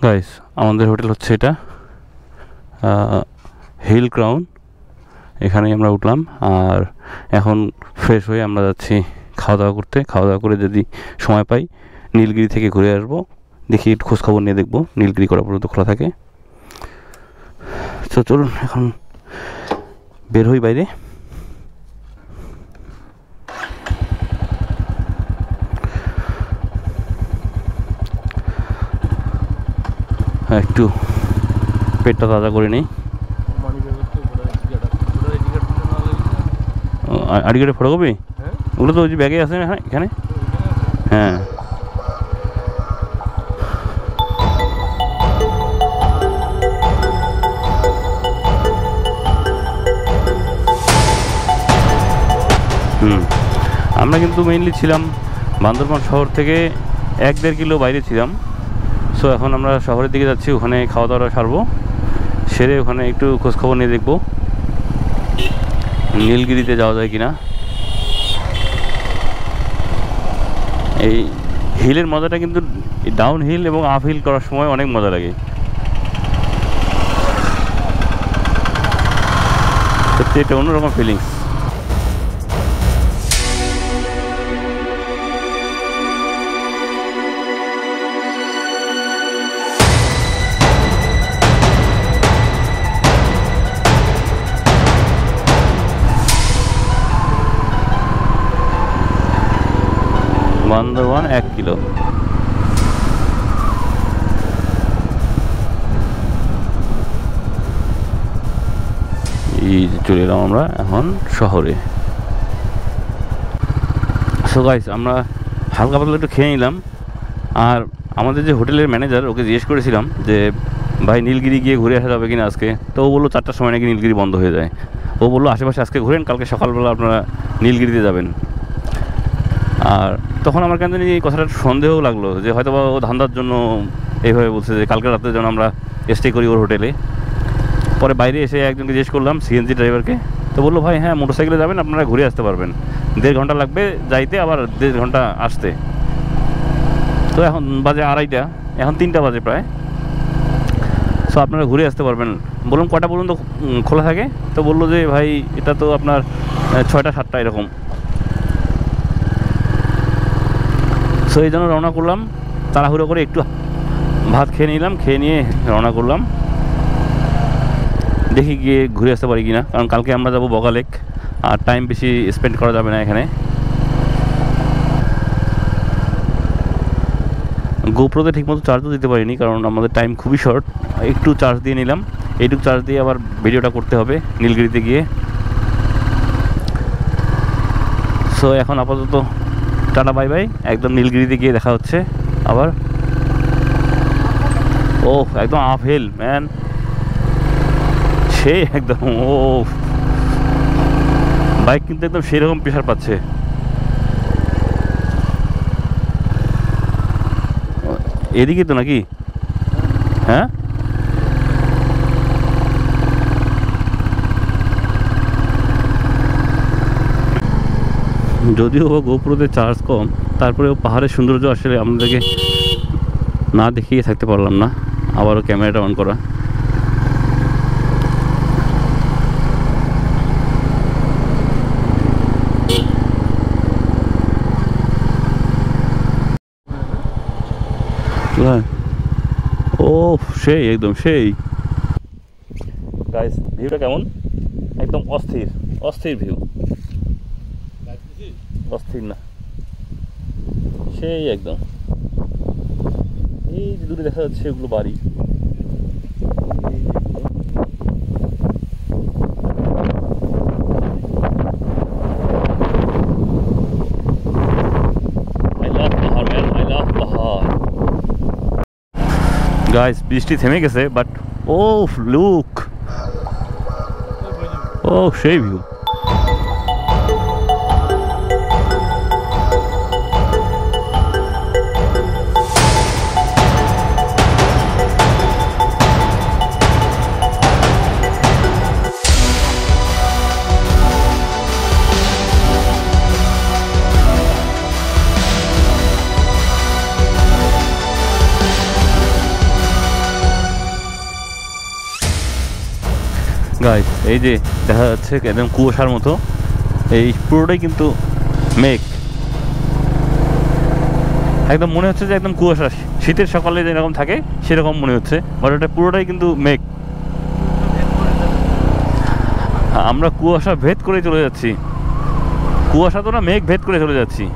Guys আমাদের hotel হচ্ছে এটা হিল ক্রাউন। এখানেই আমরা উঠলাম আর এখন ফ্রেশ হয়ে আমরা যাচ্ছি খাওয়া দাওয়া করতে। খাওয়া দাওয়া করে যদি সময় পাই নীলগিরি থেকে ঘুরে আসবো, দেখি একটু খোঁজখবর নিয়ে দেখবো নীলগিরি করা পর্যন্ত খোলা থাকে। তো চলুন এখন বের হই বাইরে। একটু পেটটা তাজা করে নেই। আইডি কার্ডে ফটোকপি ওগুলো তো ওই যে ব্যাগে আছে না এখানে। হ্যাঁ আমরা কিন্তু মেইনলি ছিলাম বান্দরবান শহর থেকে 1-1.5 কিলো বাইরে ছিলাম। সো এখন আমরা শহরের দিকে যাচ্ছি, ওখানে খাওয়া দাওয়া সারবো, সেরে ওখানে একটু খোঁজখবর নিয়ে দেখবো নীলগিরিতে যাওয়া যায় কিনা। এই হিলের মজাটা কিন্তু ডাউন হিল এবং আপ হিল করার সময় অনেক মজা লাগে, সত্যি এটা অন্যরকম ফিলিংস। বান্দরবান 1 কিলো। এই চলে এলাম আমরা এখন শহরে। সো গাইস আমরা হালকা পাতলা একটু খেয়ে নিলাম। আর আমাদের যে হোটেলের ম্যানেজার, ওকে জিজ্ঞেস করেছিলাম যে ভাই নীলগিরি গিয়ে ঘুরে আসা যাবে কিনা আজকে। তো ও বললো 4টার সময় নাকি নীলগিরি বন্ধ হয়ে যায়। ও বললো আশেপাশে আজকে ঘুরেন, কালকে সকালবেলা আপনারা নীলগিরিতে যাবেন। আর তখন আমার কেন জানি এই কথাটা সন্দেহ লাগলো যে হয়তো বা ও ধান্দার জন্য এইভাবে বলছে যে কালকে রাতে যেন আমরা স্টে করি ওর হোটেলে। পরে বাইরে এসে একজনকে জিজ্ঞেস করলাম, সিএনজি ড্রাইভারকে, তো বললো ভাই হ্যাঁ মোটরসাইকেলে যাবেন আপনারা ঘুরে আসতে পারবেন, 1.5 ঘন্টা লাগবে যাইতে, আবার 1.5 ঘন্টা আসতে। তো এখন বাজে 2:30, এখন 3টা বাজে প্রায়। সো আপনারা ঘুরে আসতে পারবেন। বললাম কটা পর্যন্ত খোলা থাকে? তো বললো যে ভাই এটা তো আপনার 6টা 7টা এরকম। সো এই জন্য রওনা করলাম তাড়াহুড়ো করে, একটু ভাত খেয়ে নিলাম, খেয়ে নিয়ে রওনা করলাম। দেখি গিয়ে ঘুরে আসতে পারি কিনা, কারণ কালকে আমরা যাবো বগা লেক, আর টাইম বেশি স্পেন্ড করা যাবে না এখানে। গোপ্রোতে ঠিকমতো চার্জও দিতে পারিনি, কারণ আমাদের টাইম খুবই শর্ট। একটু চার্জ দিয়ে নিলাম, এইটুকু চার্জ দিয়ে আবার ভিডিওটা করতে হবে নীলগিরিতে গিয়ে। সো এখন আপাতত টাটা বাই বাই, একদম নীলগিরিতে গিয়ে দেখা হচ্ছে আবার। ও একদম আপ হিল ম্যান, সেই একদম ও বাইক কিন্তু একদম সেরকম প্রেশার পাচ্ছে। এদিকে তো নাকি? হ্যাঁ যদিও গোপ্রোতে চার্জ কম, তারপরেও পাহাড়ের সৌন্দর্য আসলে আমাদেরকে না দেখিয়ে থাকতে পারলাম না। আবারও ক্যামেরাটা অন করা। ও সেই একদম সেই। গাইস ভিউটা কেমন? একদম অস্থির অস্থির ভিউ, অস্থির না সেই একদম। এই যে দূরে দেখা যাচ্ছে ওগুলো বাড়ি। গাইস বৃষ্টি থেমে গেছে, বাট ও লুক, ও সেই ভিউ। গাইস এই যে দেখা যাচ্ছে একদম কুয়াশার মতো, এই পুরোটাই কিন্তু মেঘ। একদম মনে হচ্ছে যে একদম কুয়াশা, শীতের সকালে যেরকম থাকে সেরকম মনে হচ্ছে, বাট ওটা পুরোটাই কিন্তু মেঘ। আমরা কুয়াশা ভেদ করে চলে যাচ্ছি, কুয়াশা তো না, মেঘ ভেদ করে চলে যাচ্ছি।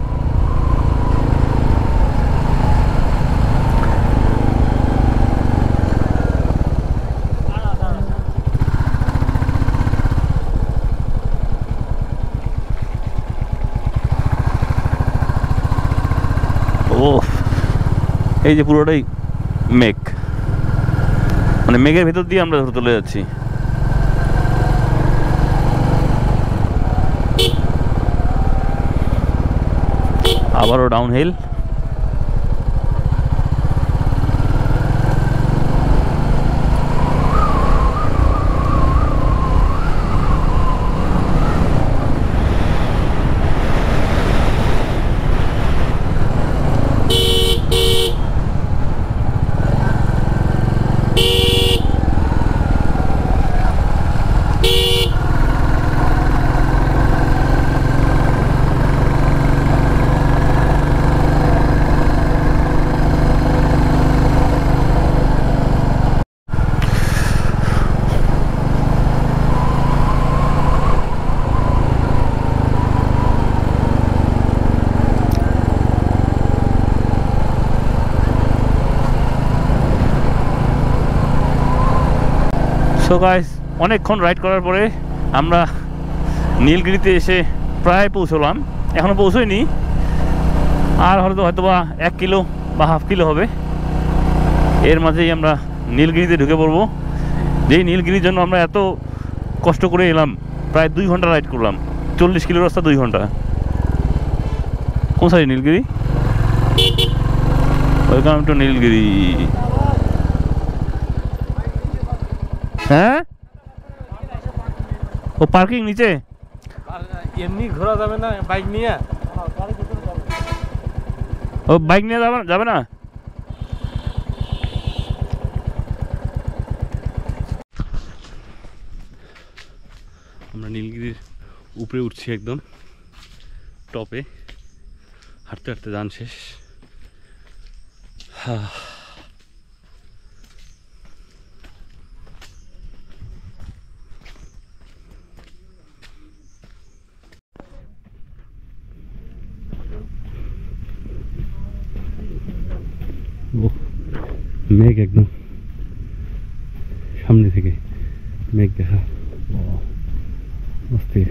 ও এই যে পুরোটাই মেঘ, মানে মেঘের ভেতর দিয়ে আমরা চলে যাচ্ছি। আবারও ডাউনহিল। সো গাইস, অনেকক্ষণ রাইড করার পরে আমরা নীলগিরিতে এসে প্রায় পৌঁছলাম, এখনও পৌঁছইনি, আর হয়তো বা 1 কিলো বা হাফ কিলো হবে, এর মাঝেই আমরা নীলগিরিতে ঢুকে পড়বো। যেই নীলগিরির জন্য আমরা এত কষ্ট করে এলাম, প্রায় 2 ঘন্টা রাইড করলাম, 40 কিলো রাস্তা 2 ঘন্টা। কোন side Nilgiri? Welcome to Nilgiri. হ্যাঁ, ও পার্কিং নিচে, এমনি ঘোরা যাবে না বাইক নিয়ে? ও বাইক নিয়ে যাবে না? আমরা নীলগিরির উপরে উঠছি, একদম টপে, হাঁটতে হাঁটতে যান শেষ। মেঘ একদম সামনে থেকে মেঘ দেখা অস্থির।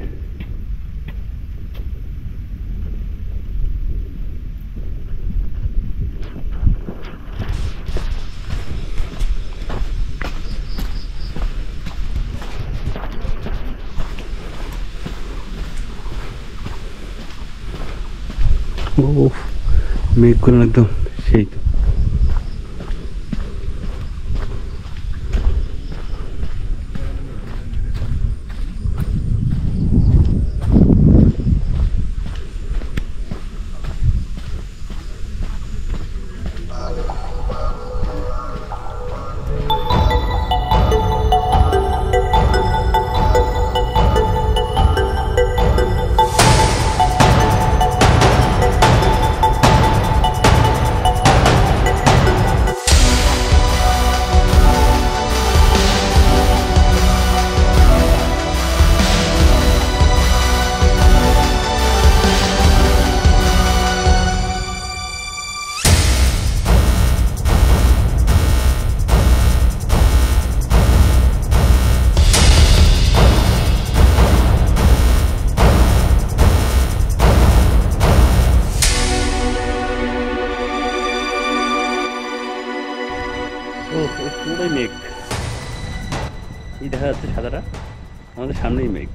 ও মেঘগুলো একদম সেই তো। পুরোটাই মেঘ, এই দেখা যাচ্ছে সাদাটা, আমাদের সামনেই মেঘ।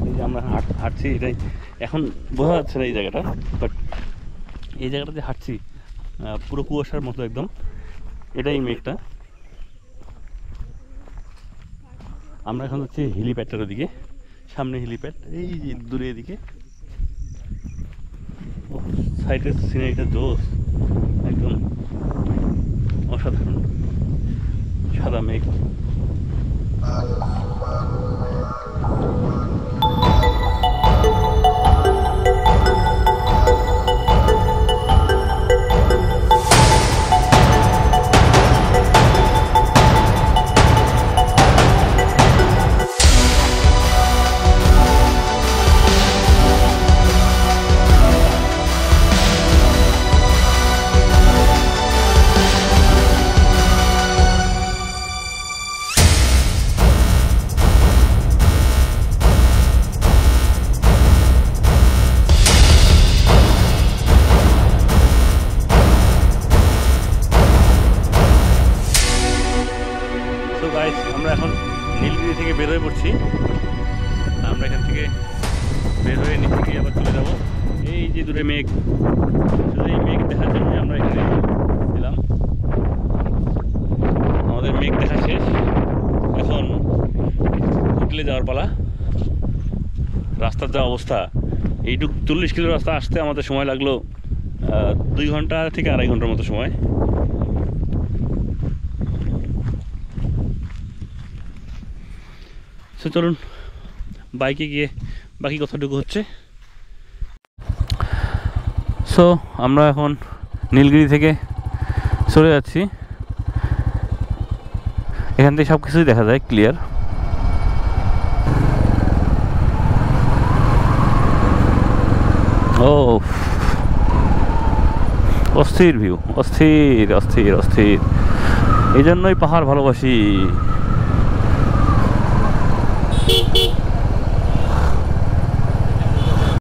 এই যে আমরা হাঁটছি, এটাই এখন বোঝা যাচ্ছে না এই জায়গাটা, বাট এই জায়গাটাতে হাঁটছি পুরো কুয়াশার মতো একদম, এটাই মেঘটা। আমরা এখন হচ্ছে হেলিপ্যাডটার ওদিকে, সামনে হেলিপ্যাড, এই যে দূরে এদিকে সাইডের সিনারিটা জোস, একদম অসাধারণ, সাদা মেঘ। আমরা এখন নীলগিরি থেকে বের হয়ে পড়ছি। আমরা এখান থেকে বের হয়ে নিচে গিয়ে আবার চলে যাব। এই যে দূরে মেঘ, শুধু এই মেঘ দেখার জন্য আমরা এখানে ছিলাম। আমাদের মেঘ দেখা শেষ, এখন হোটেলে যাওয়ার পালা। রাস্তার যা অবস্থা, এইটুকু 40 কিলো রাস্তা আসতে আমাদের সময় লাগলো 2 ঘন্টা থেকে 2.5 ঘন্টার মতো সময়। সো চলুন বাইকে গিয়ে বাকি কথাটুকু হচ্ছে। সো আমরা এখন নীলগিরি থেকে চলে যাচ্ছি। এখান থেকে সব কিছুই দেখা যায় ক্লিয়ার। ও অস্থির ভিউ, অস্থির অস্থির অস্থির। এই জন্যই পাহাড় ভালোবাসি।